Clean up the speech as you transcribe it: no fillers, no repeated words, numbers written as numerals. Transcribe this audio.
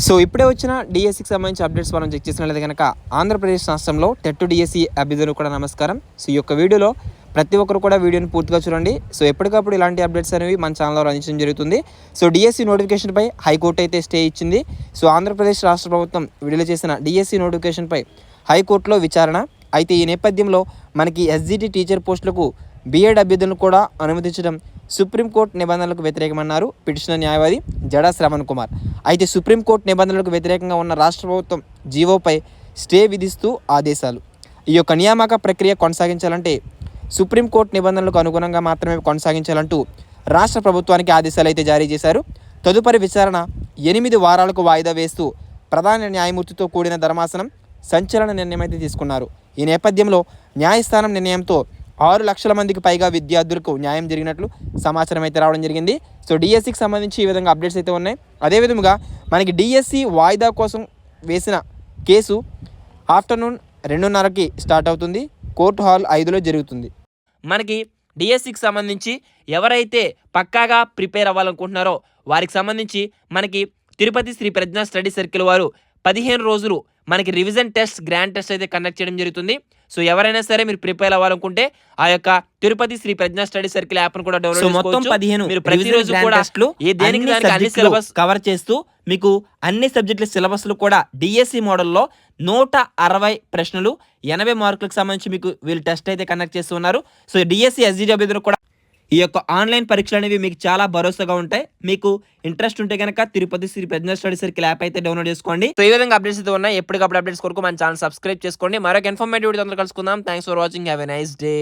So ఇప్పుడే వచ్చిన డిఎస్సికి సంబంధించి అప్డేట్స్ మనం చెక్ చేసినట్లయితే కనుక ఆంధ్రప్రదేశ్ రాష్ట్రంలో టెట్ డిఎస్సి అభ్యర్థులకు కూడా నమస్కారం. సో ఈ యొక్క వీడియోలో ప్రతి ఒక్కరు కూడా వీడియోని పూర్తిగా చూడండి. సో ఎప్పటికప్పుడు ఇలాంటి అప్డేట్స్ అనేవి మన ఛానల్లో అందించడం జరుగుతుంది. సో డిఎస్సి నోటిఫికేషన్పై హైకోర్టు అయితే స్టే ఇచ్చింది. సో ఆంధ్రప్రదేశ్ రాష్ట్ర ప్రభుత్వం విడుదల చేసిన డిఎస్సి నోటిఫికేషన్పై హైకోర్టులో విచారణ. అయితే ఈ నేపథ్యంలో మనకి ఎస్జిటి టీచర్ పోస్టులకు బీఎడ్ అభ్యర్థులను కూడా అనుమతించడం సుప్రీంకోర్టు నిబంధనలకు వ్యతిరేకమన్నారు పిటిషనర్ న్యాయవాది జడా శ్రవణ్ కుమార్. అయితే సుప్రీంకోర్టు నిబంధనలకు వ్యతిరేకంగా ఉన్న రాష్ట్ర ప్రభుత్వం జీవోపై స్టే విధిస్తూ ఆదేశాలు. ఈ యొక్క నియామక ప్రక్రియ కొనసాగించాలంటే సుప్రీంకోర్టు నిబంధనలకు అనుగుణంగా మాత్రమే కొనసాగించాలంటూ రాష్ట్ర ప్రభుత్వానికి ఆదేశాలు అయితే జారీ చేశారు. తదుపరి విచారణ 8 వారాలకు వాయిదా వేస్తూ ప్రధాన న్యాయమూర్తితో కూడిన ధర్మాసనం సంచలన నిర్ణయం అయితే తీసుకున్నారు. ఈ నేపథ్యంలో న్యాయస్థానం నిర్ణయంతో 6 లక్షల మందికి పైగా విద్యార్థులకు న్యాయం జరిగినట్లు సమాచారం అయితే రావడం జరిగింది. సో డిఎస్సికి సంబంధించి ఈ విధంగా అప్డేట్స్ అయితే ఉన్నాయి. అదేవిధంగా మనకి డిఎస్సి వాయిదా కోసం వేసిన కేసు ఆఫ్టర్నూన్ 2:30కి స్టార్ట్ అవుతుంది. కోర్టు హాల్ 5లో జరుగుతుంది. మనకి డిఎస్సికి సంబంధించి ఎవరైతే పక్కాగా ప్రిపేర్ అవ్వాలనుకుంటున్నారో వారికి సంబంధించి మనకి తిరుపతి శ్రీ ప్రజ్ఞా స్టడీ సర్కిల్ వారు 15 రోజులు మనకి రివిజన్ టెస్ట్, గ్రాండ్ టెస్ట్ అయితే కండక్ట్ చేయడం జరుగుతుంది. సో ఎవరైనా సరే మీరు ప్రిపేర్ అవ్వాలనుకుంటే ఆ యొక్క తిరుపతి శ్రీ ప్రజ్ఞా స్టడీ సర్కిల్ యాప్ ను కూడా డౌన్లోడ్ చేసుకోవచ్చు. మొత్తం 15 మీరు ప్రతిరోజు కూడా దేనికి దానికి అన్ని సిలబస్ కవర్ చేస్తూ మీకు అన్ని సబ్జెక్టుల సిలబస్లు కూడా డిఎస్సి మోడల్లో 160 ప్రశ్నలు 80 మార్కులకు సంబంధించి మీకు వీళ్ళు టెస్ట్ అయితే కండక్ట్ చేస్తున్నారు. సో డిఎస్సి ఎస్జిటి అభ్యర్థులు కూడా ఈ యొక్క ఆన్లైన్ పరీక్షలు అనేవి మీకు చాలా భరోసాగా ఉంటాయి. మీకు ఇంట్రెస్ట్ ఉంటే కనుక తిరుపతి శ్రీ ప్రజ్ఞా స్టడీ సర్కిల్ యాప్ అయితే డౌన్లోడ్ చేసుకోండి. సో ఈ విధంగా అప్డేట్స్ అయితే ఉన్నాయి. ఎప్పటికప్పుడు అప్డేట్స్ కొరకు మన ఛానల్ సబ్స్క్రైబ్ చేసుకోండి. మరొక ఇన్ఫర్మేటివ్ వీడియో కలుసుకుందాం. Thanks for watching. Have a nice day.